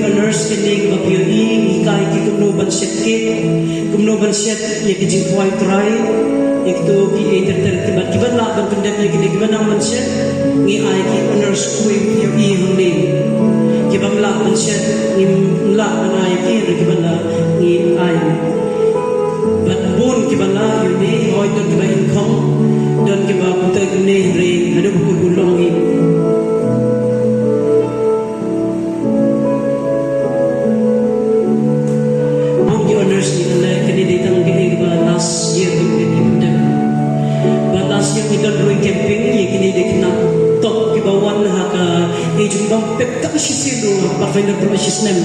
honors kini mapiyoi ikai ki kumnoban set ya ki jingkwai try itu ki tibat kiban laban kundep ya kini kiban naman set ngi ai ki honors kui piyoi hangni kibam laban set ngi laban ai ki kiban la ngi ai bat bon kiban la yuni hoi don kiban inkong don kiban putai kini re hadu bukul ini last year kita drawing camping ye kini de kena top ki bawan ha ka e jumba pep ka shisido pa final process nem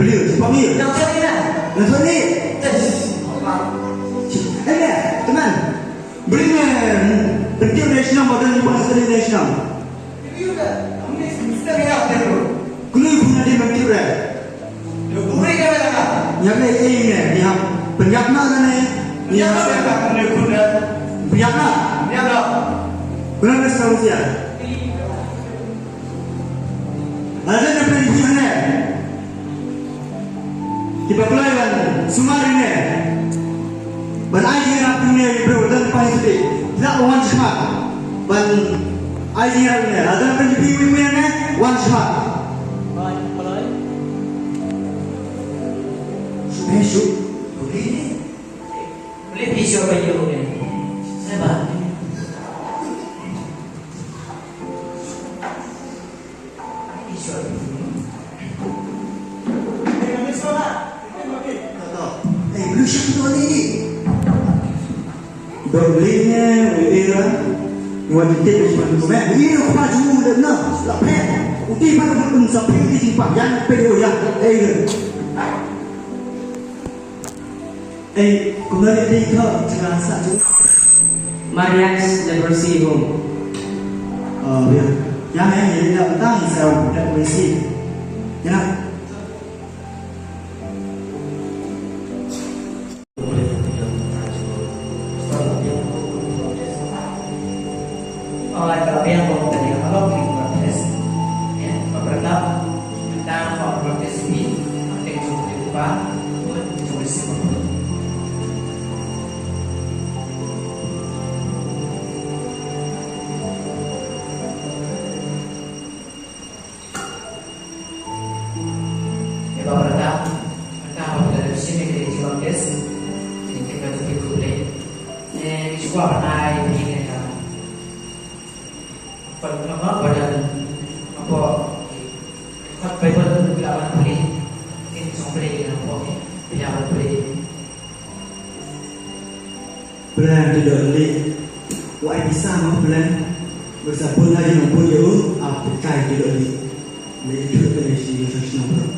Beliau Jepang ni. Yang sana ni. Eh Berarti nasional modal ni bahasa nasional. Review dah. हमने मिस्टर क्या होते हो? Kuno guna dia berarti dah. जो पूरे क्या लगा? Yang ni ni dia penyakna kan ni. क्या लगा? हमने खुद Penyakna. क्या लगा? Kuno ni solusi. Ada ni pergi mana? Kita keluar kan, sumar ini. Berani nak punya berudang paling sedih. Tidak one shot. Ban idea ni. Ada ni pergi punya ni one shot. Besok, boleh pisau baju ni. Siapa? Pisau. Kami sekolah. belum siap tu ni. Berlihnya, era, wajib macam tu. Ini aku maju dah, lapar. Uti mana pun sampai di tempat yang perlu yang kembali ke jenazah tu. Mariax dan bersih home. Ya. Yang ini dah tang saya dah bersih. Ya. Kalau yang mau tadi kalau beli protes, ya, beberapa tentang kalau protes ini ada yang cukup diubah, cukup disebut. Ya, beberapa tentang kalau dari sini kita cukup protes, ini kita cukup boleh, cukup apa ini kan. Pertama pada apa Bible bilangan boleh ini sampai dengan apa bilangan boleh Bulan tidak boleh. Wah bisa mah bulan bersabun lagi nombor jauh apa kai tidak boleh. Boleh juga boleh sih just nombor.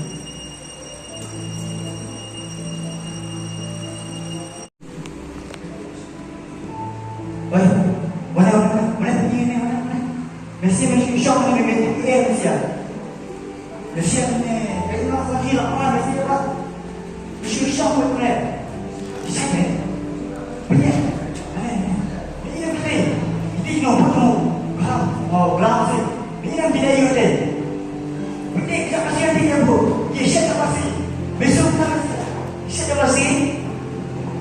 Wah, mana punya ni mana. Mesti syok ni mesti mesti. Mesti ni, kalau nak lagi lah mesti apa? Mesti syok ni. Bisa ni. Punya. Ini mesti. Ini nombor gram. Oh, gram sih. Ini yang tidak ada. Mesti kita pasti ada yang bu. Ye, siapa pasti. Besok kita pasti. Siapa pasti?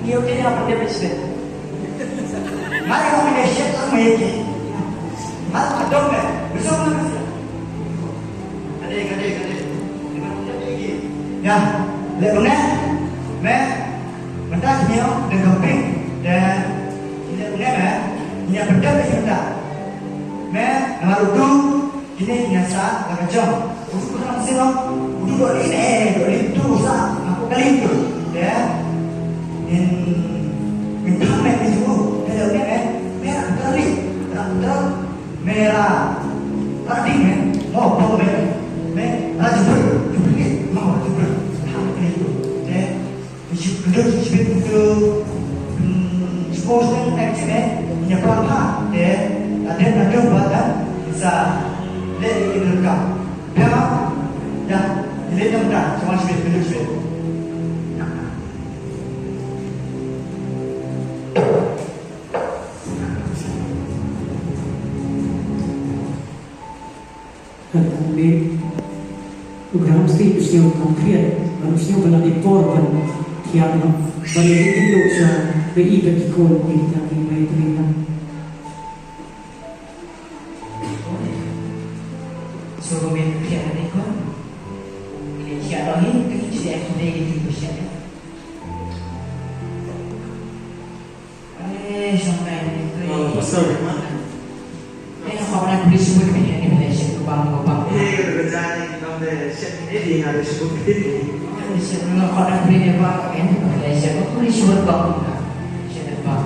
Dia tidak apa dia pasti. Mari kita siapa lagi. Mat adom ni, besok mana sih? Kadek. Ya, lihat mana? Mentah ni dengan pink dan lihat mana? Ni benda macam mana? Nama rudu ini nyasa agak jam. Untuk orang sini, untuk dua ini tu sah. Aku kali itu, ya. Minta mereka itu, ada merah kali, merah tadi mau merah rajin mau rajin hamil itu duduk itu sports dan activity yang apa ada badan bisa lebih lengkap ya lebih lengkap cuma sedikit Kemudian program mesti konkret, manusia berlatih korban tiada bagi itu saya beri berikut ini kami baik terima. So mimpi ada ni kau, ini siapa ni? Kita siapa ni itu siapa? Sampai ni. Pasal mana? Kau nak beli semua ni Malaysia tu bang. Kerja ni kalau ini ada sebut ini. Sebelum kau nak beli apa kan? Malaysia kau beli semua bang. Siapa bang?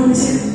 Ano sir?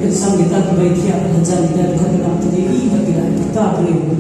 Sang kita kebaiknya dan jadi dan kau tidak terjadi bagi kita beribu.